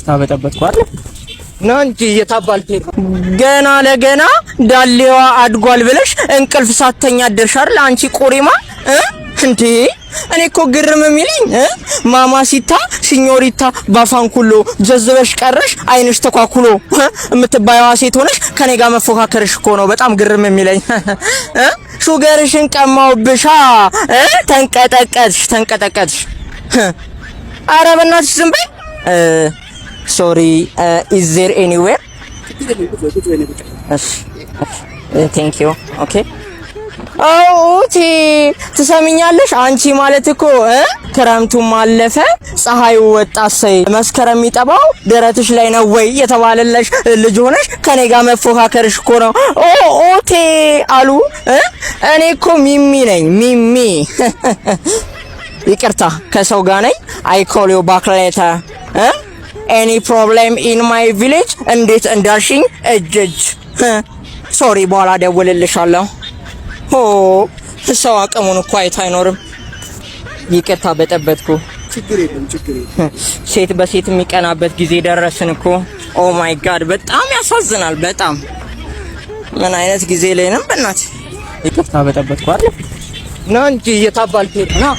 ይቅርታ በጠበጥኩ አይደል ነው እንጂ የታባልቴ ገና ለገና ዳሌዋ አድጓል ብለሽ እንቅልፍ ሳተኛ አደርሽ አይደል አንቺ ቆሪማ እንዴ እኔ እኮ ግርም የሚልኝ ማማሲታ ሲኞሪታ ባፋንኩሎ ጀዝበሽ ቀረሽ አይንሽ ተኳኩሎ የምትባየዋ ሴት ሆነሽ ከኔ ጋር መፎካከርሽ እኮ ነው በጣም ግርም የሚለኝ ሹገርሽን ቀማውብሻ ተንቀጠቀጥሽ ኧረ በእናትሽ ዝም በይ sorry is there anywhere thank you okay ኦቲ ትሰሚኛለሽ አንቺ ማለት እኮ ክረምቱም አለፈ ፀሐዩ ወጣ ሰይ መስከረም የሚጠባው ደረትሽ ላይ ነው ወይ የተባለለሽ ልጅ ሆነሽ ከኔ ጋር መፎካከርሽ እኮ ነው ኦቲ አሉ እኔ እኮ ሚሚ ነኝ ሚሚ ይቅርታ ከሰው ጋር ነኝ I call you back later any problem in my village እንዴት እንዳልሽኝ እጅ ሶሪ በኋላ ደውልልሻለሁ ሰው አቅሙን እኮ አይኖርም ይቅርታ በጠበጥኩ ችግር የለም ሴት በሴት የሚቀናበት ጊዜ ደረስን እኮ ኦ ማይ ጋድ በጣም ያሳዝናል በጣም ምን አይነት ጊዜ ላይ ነን በእናትህ ይቅርታ በጠበጥኩ አይደል ነው እንጂ የታባልቴ ነው